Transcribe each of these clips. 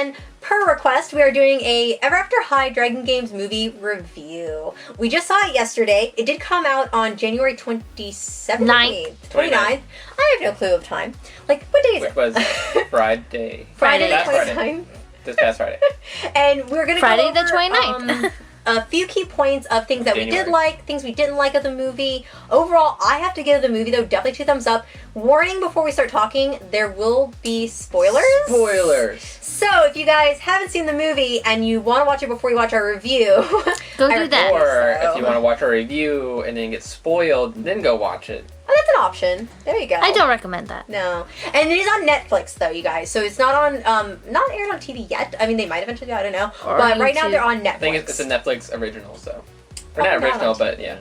again, per request, we are doing a Ever After High Dragon Games movie review. We just saw it yesterday. It did come out on January 27th? 29th. I have no clue of time. Like, what day is it? Which was Friday. Friday the Last 29th. Friday. This past Friday. And we're going to go over Friday the 29th. a few key points of things that we January. did like, things we didn't like of the movie. Overall, I have to give the movie, though, definitely 2 thumbs up. Warning before we start talking, there will be spoilers. Spoilers. So, if you guys haven't seen the movie and you want to watch it before you watch our review, Go do that. Or if you want to watch our review and then get spoiled, then go watch it. Oh, that's an option. There you go. I don't recommend that. No. And it is on Netflix, though, you guys. So it's not on, not aired on TV yet. I mean, they might eventually, I don't know. Or but right now YouTube. they're on Netflix. I think it's a Netflix original, so. Or not Probably original, on but TV. yeah.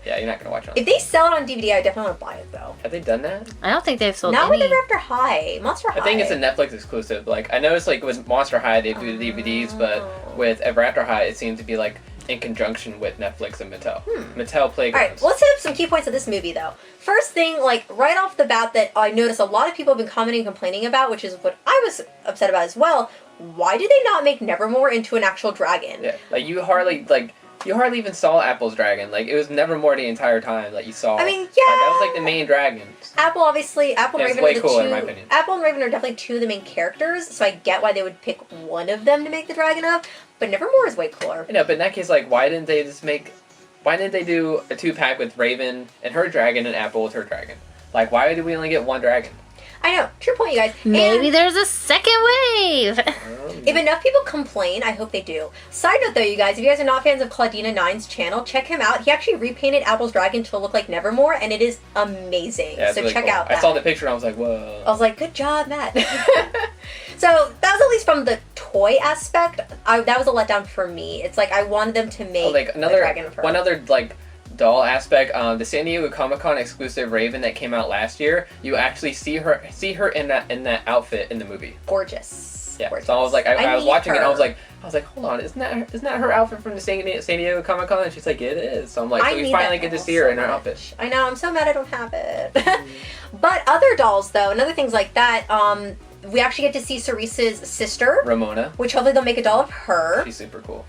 Yeah, you're not going to watch it on If they sell it on DVD, I definitely want to buy it, though. Have they done that? I don't think they've sold Not with any. Ever After High. Monster High. I think it's a Netflix exclusive. Like, I noticed, like, with Monster High, they do the DVDs, but with Ever After High, it seems to be, like, in conjunction with Netflix and Mattel. Mattel Playgrounds. Alright, let's hit up some key points of this movie, though. First thing, like, right off the bat that I noticed a lot of people have been commenting and complaining about, which is what I was upset about as well, why did they not make Nevermore into an actual dragon? Yeah, like, you hardly even saw Apple's dragon. Like, it was Nevermore the entire time that you saw. I mean, yeah. That was, like, the main dragon. Apple, obviously, Apple and Yeah, it's Raven way are the cooler, two. in my opinion. Apple and Raven are definitely 2 of the main characters, so I get why they would pick one of them to make the dragon of. But Nevermore is way cooler. I know, but in that case, like, why didn't they do a 2-pack with Raven and her dragon and Apple with her dragon? Like, why did we only get one dragon? I know, true point, you guys. Maybe And there's a second wave. if enough people complain, I hope they do. Side note, though, you guys, if you guys are not fans of Claudina9's channel, check him out. He actually repainted Apple's dragon to look like Nevermore, and it is amazing. Yeah, it's so really check cool. out that. I saw the picture and I was like, whoa. I was like, good job, Matt. So that was at least from the toy aspect. That was a letdown for me. It's like I wanted them to make like a dragon of her. one other like doll aspect. The San Diego Comic-Con exclusive Raven that came out last year. You actually see her in that outfit in the movie. Gorgeous. Yeah. Gorgeous. So I was like, I was need watching it. her. I was like, hold on, isn't that her outfit from the San Diego Comic-Con? And she's like, it is. So I'm like, I so we need finally that get to doll see her so in her much. outfit. I know. I'm so mad I don't have it. But other dolls, though, and other things like that. We actually get to see Cerise's sister, Ramona. which hopefully they'll make a doll of her. She's super cool.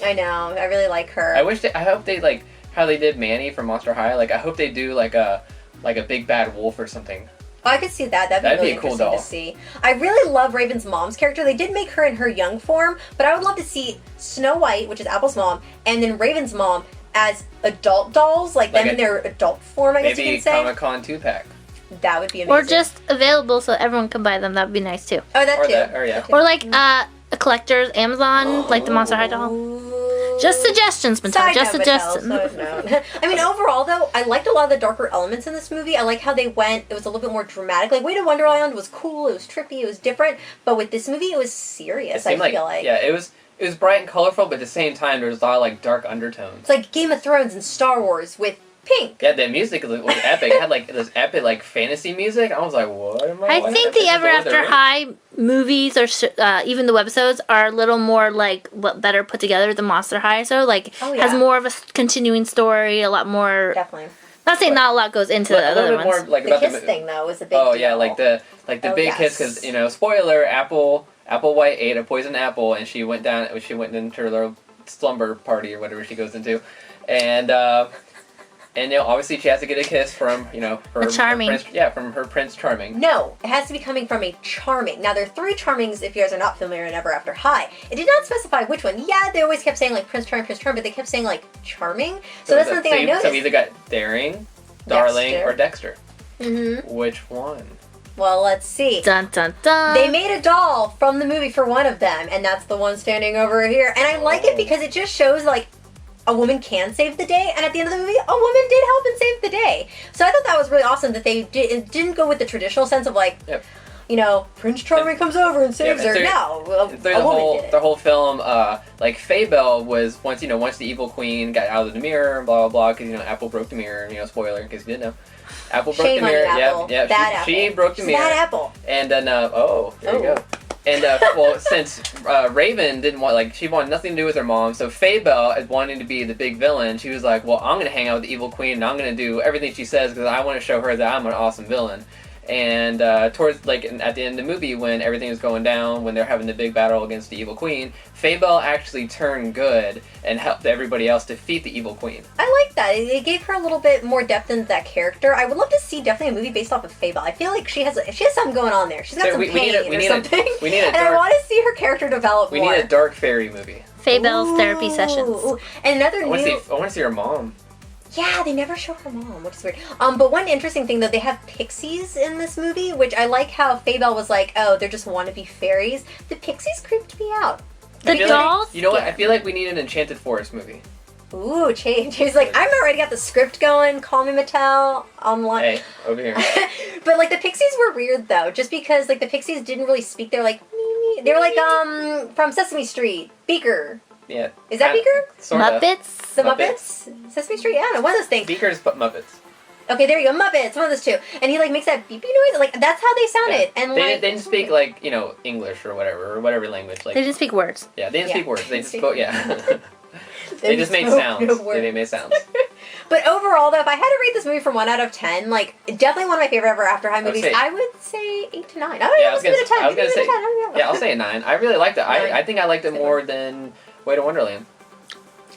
I know. I really like her. I hope they like how they did Manny from Monster High. Like, I hope they do like a big bad wolf or something. Oh, I could see that. That'd That'd be really be a cool interesting doll. to see. I really love Raven's mom's character. They did make her in her young form, but I would love to see Snow White, which is Apple's mom, and then Raven's mom as adult dolls, like them in their adult form, I guess you Maybe can say. Comic-Con 2-pack. That would be amazing. Or just available so everyone can buy them. That'd be nice too. Oh, that Or too. that, or yeah. Or like a collector's Amazon, like the Monster High doll. Ooh. Just suggestions, Mattel. Side Just note, Mattel, suggestions. side note. I mean, overall, though, I liked a lot of the darker elements in this movie. I like how they went. It was a little bit more dramatic. Like, Way to Wonderland was cool. It was trippy. It was different. But with this movie, it was serious, It seemed I feel like. Yeah, it was bright and colorful, but at the same time, there was a lot of like dark undertones. It's like Game of Thrones and Star Wars with pink. Yeah, the music was epic. It had like this epic like fantasy music. I was like, what am I think the Ever After High movies or even the webisodes are a little more like better put together than Monster High. So like has more of a continuing story, a lot more. Definitely. Not saying not a lot goes into the a little other bit ones. more like The about kiss the thing, though, was a big Oh deal. yeah, like the big kiss because spoiler, Apple White ate a poison apple and she went into her little slumber party or whatever she goes into, and obviously she has to get a kiss from her Charming. from her Prince Charming. No, it has to be coming from a Charming. Now, there are 3 Charmings, if you guys are not familiar, in Ever After High. It did not specify which one. Yeah, they always kept saying, like, Prince Charming, but they kept saying, like, Charming. So that's one thing I noticed. So we either got Daring, Darling, Dexter. or Dexter. Mm-hmm. Which one? Well, let's see. Dun dun dun. They made a doll from the movie for one of them, and that's the one standing over here. And I like it because it just shows, like, a woman can save the day, and at the end of the movie, a woman did help and save the day. So I thought that was really awesome that they didn't go with the traditional sense of, like, Prince Charming comes over and saves her. No, a woman did it. The whole film, like Fabelle was once the evil queen got out of the mirror and blah blah blah because Apple broke the mirror. Spoiler in case you didn't know. Apple broke Shame the on mirror. you, Apple. Yeah. Bad She Apple. broke the mirror. Bad Apple. And then there you go. And well, since Raven didn't want she wanted nothing to do with her mom, so Fabelle is wanting to be the big villain. She was like, well, I'm gonna hang out with the evil queen and I'm gonna do everything she says because I want to show her that I'm an awesome villain. And towards at the end of the movie, when everything is going down, when they're having the big battle against the evil queen, Fable actually turned good and helped everybody else defeat the evil queen. I like that. It gave her a little bit more depth into that character. I would love to see definitely a movie based off of Fable. I feel like she has something going on there. She's got some pain or something. And I want to see her character develop more. We need a dark fairy movie. Fable's therapy sessions. And another I want to see her mom. Yeah, they never show her mom, which is weird. But one interesting thing, though, they have pixies in this movie, which I like how Fable was like, oh, they're just wannabe fairies. The pixies creeped me out. The dolls? You know what? I feel like we need an Enchanted Forest movie. Ooh, change. He's like, I'm already got the script going. Call me Mattel. Online. Hey, over here. But like the pixies were weird though, just because like the pixies didn't really speak. They're like, me. They were like from Sesame Street. Beaker. Yeah. Is that Beaker? Sorta. Muppets? The Muppets? Sesame Street? I don't know. One of those things. Beaker's Muppets. Okay, there you go. Muppets. One of those two. And he like makes that beepy noise. Like that's how they sounded. Yeah. And they didn't speak like English or whatever language. Like they didn't speak words. Yeah, they didn't speak words. They just spoke. Yeah. They just made sounds. They made sounds. But overall, though, if I had to rate this movie from 1 out of 10, like definitely one of my favorite Ever After High movies. I would say 8 to 9. I was gonna say 10. I was gonna say. Yeah, I'll say a 9. I really liked it. I think I liked it more than Way to Wonderland.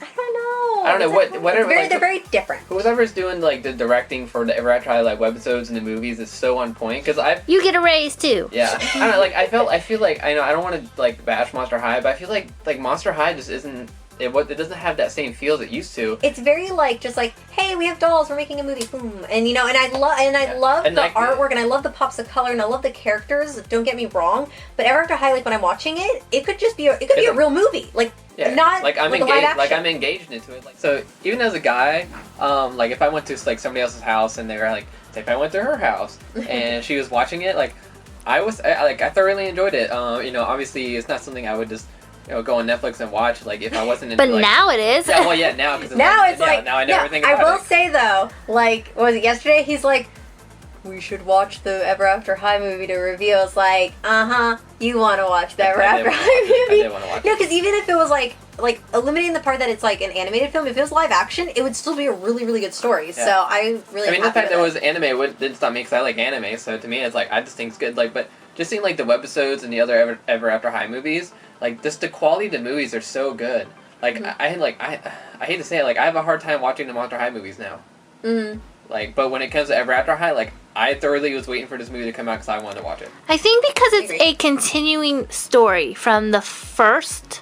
I don't know. Whatever. They're very different. Whoever's doing like the directing for the Ever After High webisodes and the movies is so on point because You get a raise too. Yeah, I don't know. I feel like I don't want to bash Monster High, but I feel like Monster High just isn't. It doesn't have that same feel as it used to. It's very just hey, we have dolls, we're making a movie, boom, and and I love the artwork, and I love the pops of color, and I love the characters. Don't get me wrong, but Ever After High, when I'm watching it, it could just be a real movie, not I'm with engaged, live action. I'm engaged into it. So even as a guy, if I went to somebody else's house and they were say if I went to her house and she was watching it, I thoroughly enjoyed it. Obviously it's not something I would just go on Netflix and watch if I wasn't into But now it is. Yeah, well yeah, now because now it's now I know everything about I will say though, what was it yesterday? He's like, we should watch the Ever After High movie to review. I was like, you want to watch the Ever After High movie? I did want to watch No, because even if it was like eliminating the part that it's an animated film, if it was live action, it would still be a really, really good story. Yeah. So I really the fact that it was anime didn't stop me because I like anime, so to me it's I just think it's good. But just seeing the webisodes and the other Ever After High movies, just the quality of the movies are so good. I hate to say it, I have a hard time watching the Monster High movies now. Mm-hmm. But when it comes to Ever After High, I thoroughly was waiting for this movie to come out because I wanted to watch it. I think because it's a continuing story from the first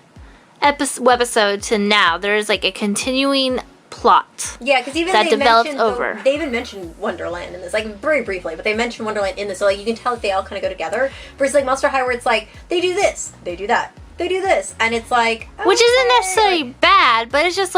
webisode to now. There's a continuing plot. Yeah, because even that develops over. They even mentioned Wonderland in this, very briefly, but they mentioned Wonderland in this, so you can tell that they all kind of go together. Versus Monster High, where it's they do this, they do that, they do this, and it's which isn't necessarily bad, but it's just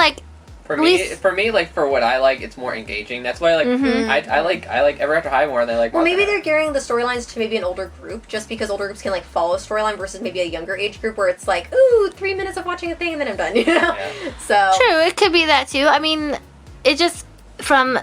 For me, for what I like, it's more engaging. That's why I like Ever After High more than Well, maybe they're gearing the storylines to maybe an older group, just because older groups can follow a storyline versus maybe a younger age group where it's ooh, 3 minutes of watching a thing and then I'm done, Yeah. So true, it could be that too. I mean, it just from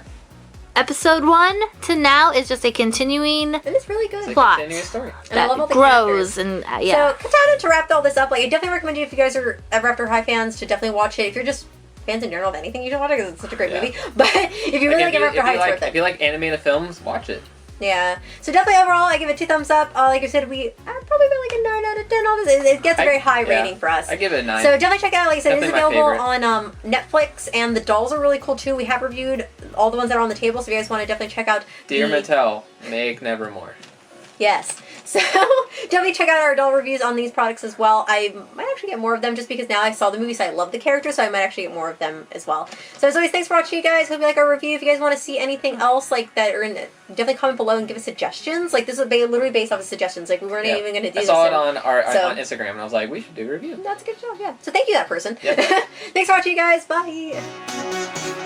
episode 1 to now is just a continuing and it's really good plot. Continuous story. And I love all the grows characters. And yeah. So, Katana, to wrap all this up, I definitely recommend you if you guys are Ever After High fans to definitely watch it. If you're just fans in general of anything, you should watch it because it's such a great movie. But if you really like Ever After High, it's worth it. If you like animated films, watch it. Yeah. So definitely overall, I give it 2 thumbs up. Like I said, we probably about a 9 out of 10 on this. It gets a very high rating for us. I give it a 9. So definitely check it out. Like I said, it is Definitely available on Netflix, and the dolls are really cool too. We have reviewed all the ones that are on the table, so if you guys want to definitely check out. Dear Mattel, make Nevermore. Yes. So definitely check out our doll reviews on these products as well. I might actually get more of them just because now I saw the movie, so I love the characters, so I might actually get more of them as well. So as always, thanks for watching, you guys. Hope you like our review. If you guys want to see anything else that are in, definitely comment below and give us suggestions. This is literally based off of suggestions. We weren't even going to do this. I saw it on Instagram, and I was like, we should do a review. That's a good job, yeah. So thank you, that person. Yep. Thanks for watching, you guys. Bye.